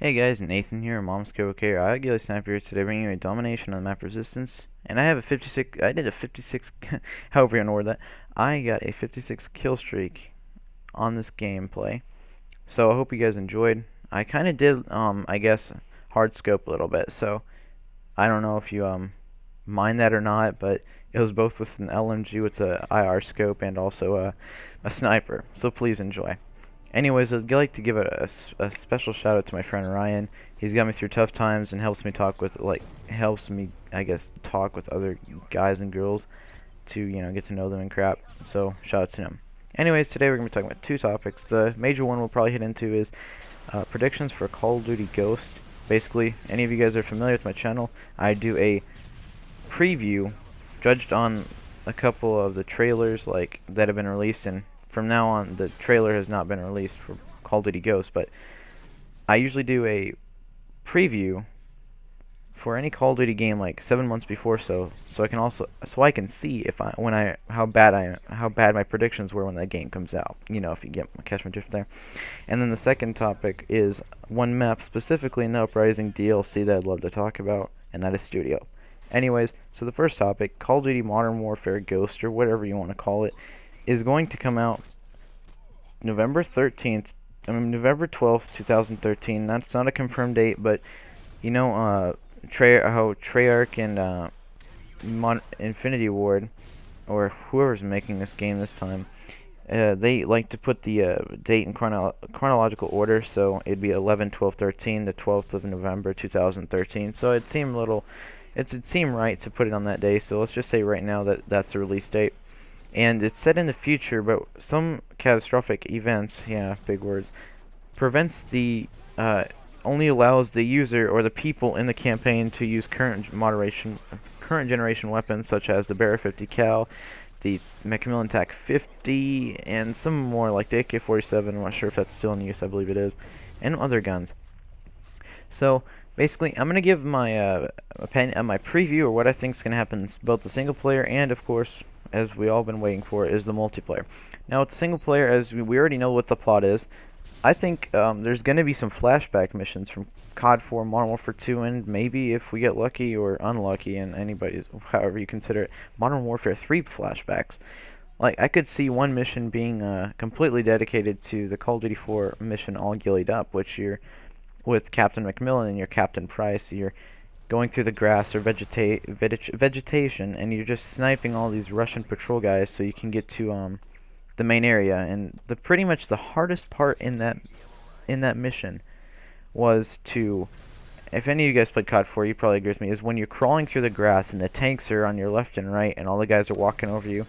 Hey guys, Nathan here, Mom's Okay. I Gilly Sniper here today, bringing you a domination on the map Resistance. And I have a 56. I did a 56. However you want to word that. I got a 56 kill streak on this gameplay. So I hope you guys enjoyed. I kind of did, I guess, hard scope a little bit. So I don't know if you mind that or not, but it was both with an LMG with the IR scope and also a sniper. So please enjoy. Anyways, I'd like to give a special shout out to my friend Ryan. He's got me through tough times and helps me talk with I guess, talk with other guys and girls to, get to know them and crap. So, shout out to him. Anyways, today we're going to be talking about two topics. The major one we'll probably hit into is predictions for Call of Duty Ghost. Basically, any of you guys are familiar with my channel, I do a preview judged on a couple of the trailers that have been released, and from now on the trailer has not been released for Call of Duty Ghost, but I usually do a preview for any Call of Duty game like 7 months before, so I can see if how bad my predictions were when that game comes out. If you catch my drift there. And then the second topic is one map specifically in the Uprising DLC that I'd love to talk about, and that is Studio. Anyways, so the first topic, Call of Duty Modern Warfare Ghost, or whatever you want to call it, is going to come out November 13th, November 12th, 2013. That's not a confirmed date, but how Treyarch and Infinity Ward, or whoever's making this game this time, they like to put the date in chronological order, so it'd be 11, 12, 13, the 12th of November 2013. So it seemed right to put it on that day. So let's just say right now that that's the release date. And it's set in the future, but some catastrophic events, yeah, big words, prevents only allows the user or the people in the campaign to use current generation weapons such as the Bearer 50 cal, the Macmillan TAC 50, and some more like the AK-47. I'm not sure if that's still in use. I believe it is, and other guns. So basically, I'm gonna give my opinion, my preview, or what I think is gonna happen in both the single player and, of course, as we all been waiting for, is the multiplayer. Now with the single player, as we already know what the plot is, I think there's going to be some flashback missions from COD 4, Modern Warfare 2, and maybe if we get lucky or unlucky, and however you consider it, Modern Warfare 3 flashbacks. Like, I could see one mission being completely dedicated to the Call of Duty 4 mission All Gillied Up, which you're with Captain Macmillan and your Captain Price. You're going through the grass or vegetation, and you're just sniping all these Russian patrol guys so you can get to the main area. And pretty much the hardest part in that mission was to, if any of you guys played COD 4, you probably agree with me, is when you're crawling through the grass and the tanks are on your left and right and all the guys are walking over you.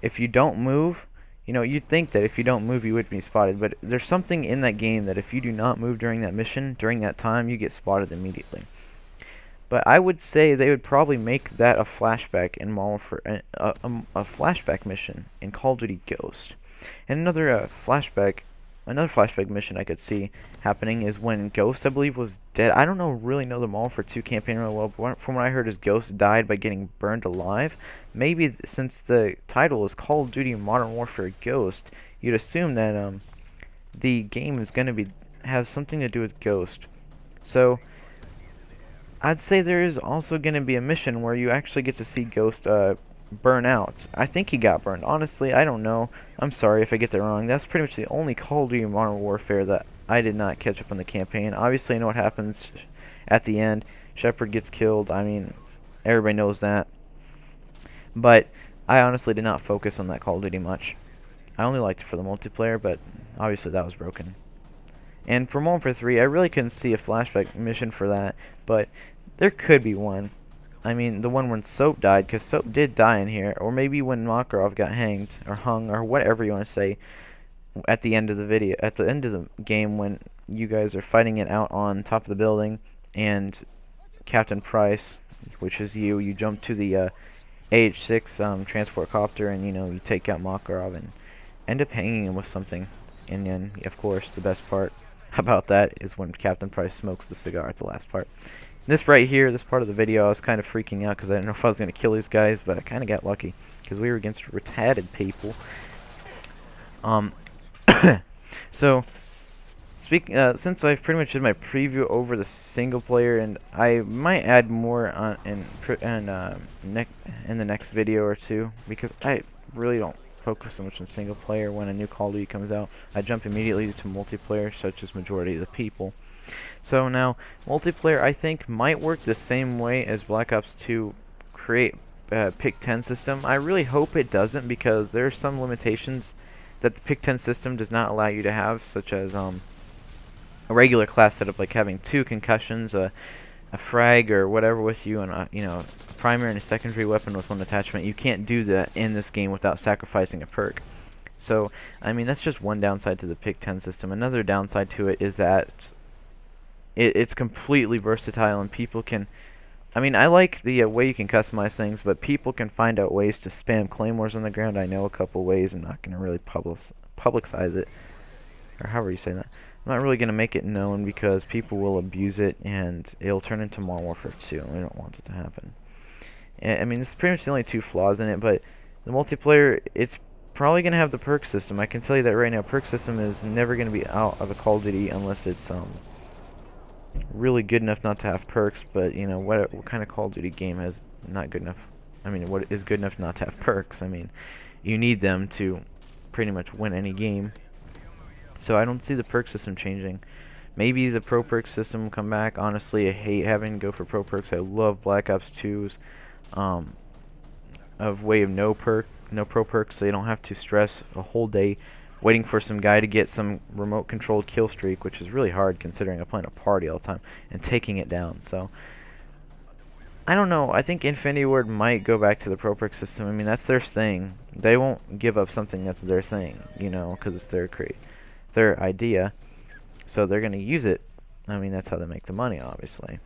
If you don't move, you'd think that if you don't move you would be spotted, but there's something in that game that if you do not move during that mission, during that time, you get spotted immediately. But I would say they would probably make that a flashback in a flashback mission in Call of Duty Ghost. And another flashback mission I could see happening is when Ghost, I believe, was dead. I don't really know the Modern Warfare 2 campaign really well, but from what I heard is Ghost died by getting burned alive. Maybe since the title is Call of Duty Modern Warfare Ghost, you'd assume that the game is going to have something to do with Ghost. So I'd say there is also going to be a mission where you actually get to see Ghost burn out. I think he got burned. Honestly, I don't know. I'm sorry if I get that wrong. That's pretty much the only Call of Duty Modern Warfare that I did not catch up on the campaign. Obviously, I know what happens at the end. Shepard gets killed. I mean, everybody knows that. But I honestly did not focus on that Call of Duty much. I only liked it for the multiplayer, but obviously that was broken. And for Modern Warfare 3, I really couldn't see a flashback mission for that, but there could be one. I mean, the one when Soap died, because Soap did die in here, or maybe when Makarov got hanged, or hung, or whatever you want to say, at the end of the game when you guys are fighting it out on top of the building, and Captain Price, which is you jump to the AH-6 transport copter, and, you take out Makarov and end up hanging him with something. And then, of course, the best part about that is when Captain Price smokes the cigar at the last part. This right here, this part of the video, I was kind of freaking out because I didn't know if I was going to kill these guys, but I kind of got lucky because we were against retarded people. So Since I've pretty much did my preview over the single player, and I might add more on in the next video or two, because I really don't focus so much on single player. When a new Call of Duty comes out, I jump immediately to multiplayer, such as majority of the people. So now, multiplayer I think might work the same way as Black Ops 2 create pick 10 system. I really hope it doesn't, because there are some limitations that the pick 10 system does not allow you to have, such as a regular class setup, like having 2 concussions, a frag or whatever with you, and a primary and a secondary weapon with 1 attachment. You can't do that in this game without sacrificing a perk. So, I mean, that's just one downside to the pick 10 system. Another downside to it is that it's completely versatile, and people can... I mean, I like the way you can customize things, but people can find out ways to spam claymores on the ground. I know a couple ways. I'm not going to really publicize it, or however you say that. I'm not really going to make it known, because people will abuse it, and it'll turn into Modern Warfare 2, and we don't want it to happen. I mean, it's pretty much the only 2 flaws in it, but the multiplayer, it's probably going to have the perk system. I can tell you that right now. Perk system is never going to be out of a Call of Duty unless it's really good enough not to have perks. But you know, what kind of Call of Duty game has not good enough? I mean, what is good enough not to have perks? I mean, you need them to pretty much win any game. So I don't see the perk system changing. Maybe the pro perk system will come back. Honestly, I hate having to go for pro perks. I love Black Ops 2's way of no pro perks, so you don't have to stress a whole day waiting for some guy to get some remote controlled kill streak, which is really hard considering I'm playing a party all the time, and taking it down. So I don't know. I think Infinity Ward might go back to the pro perk system. I mean, that's their thing. They won't give up something that's their thing, you know, because it's their idea. So they're going to use it. I mean, that's how they make the money, obviously.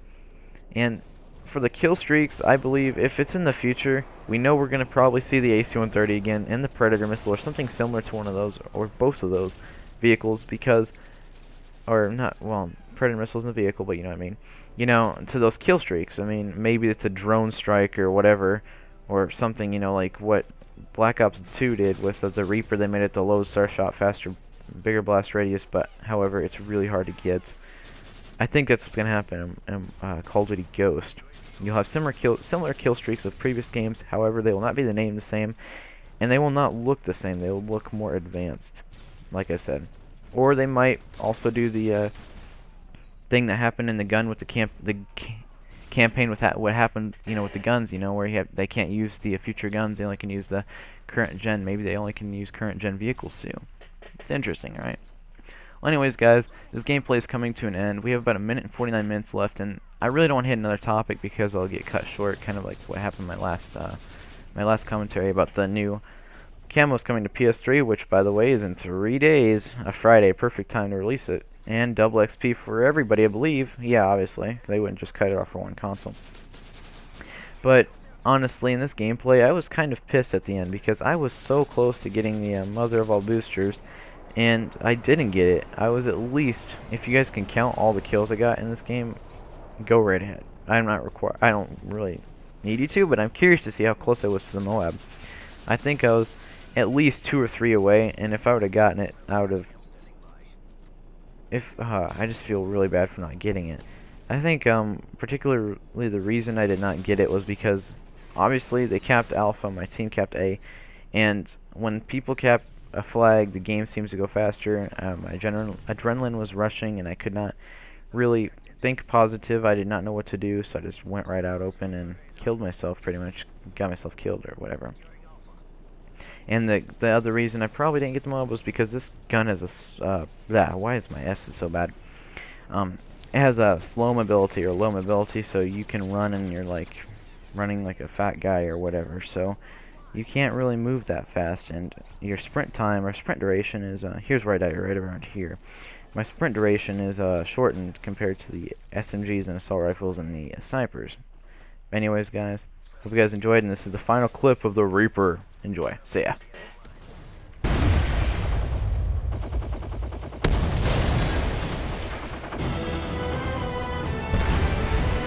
And for the kill streaks, I believe if it's in the future, we know we're going to probably see the AC-130 again and the Predator missile, or something similar to one of those, or both of those vehicles, because, or not, well, Predator missile's in the vehicle, but you know what I mean. You know, to those kill streaks. I mean, maybe it's a drone strike or whatever, or something, you know, like what Black Ops 2 did with the Reaper. They made it the low star shot, faster, bigger blast radius, but however, it's really hard to get. I think that's what's going to happen in Call of Duty Ghost. You'll have similar kill streaks of previous games. However, they will not be the same, and they will not look the same. They will look more advanced, like I said. Or they might also do the thing that happened in the gun with the campaign with what happened, you know, with the guns. You know, where they can't use the future guns. They only can use the current gen. Maybe they only can use current gen vehicles too. It's interesting, right? Well, anyways, guys, this gameplay is coming to an end. We have about 1 minute and 49 minutes left, and I really don't want to hit another topic because I'll get cut short, kind of like what happened in my last commentary about the new camos coming to PS3, which, by the way, is in 3 days, a Friday, perfect time to release it, and double XP for everybody, I believe. Yeah, obviously, they wouldn't just cut it off for one console. But honestly, in this gameplay, I was kind of pissed at the end because I was so close to getting the mother of all boosters, and I didn't get it. I was at least, if you guys can count all the kills I got in this game, go right ahead. I don't really need you to, but I'm curious to see how close I was to the Moab. I think I was at least 2 or 3 away, and if I would have gotten it, I would have. I just feel really bad for not getting it. I think particularly the reason I did not get it was because obviously they capped Alpha, my team capped A, and when people cap a flag, the game seems to go faster. My adrenaline was rushing, and I could not really think positive. I did not know what to do, so I just went right out open and killed myself, pretty much. Got myself killed or whatever. And the other reason I probably didn't get the mob was because this gun has a why is my S so bad? It has a slow mobility or low mobility, so you can run and you're like running like a fat guy or whatever. So you can't really move that fast, and your sprint time or sprint duration is here's where I die, right around here. My sprint duration is shortened compared to the SMGs and assault rifles and the snipers. Anyways, guys, hope you guys enjoyed, and this is the final clip of the Reaper. Enjoy. See ya.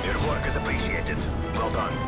Your work is appreciated. Well done.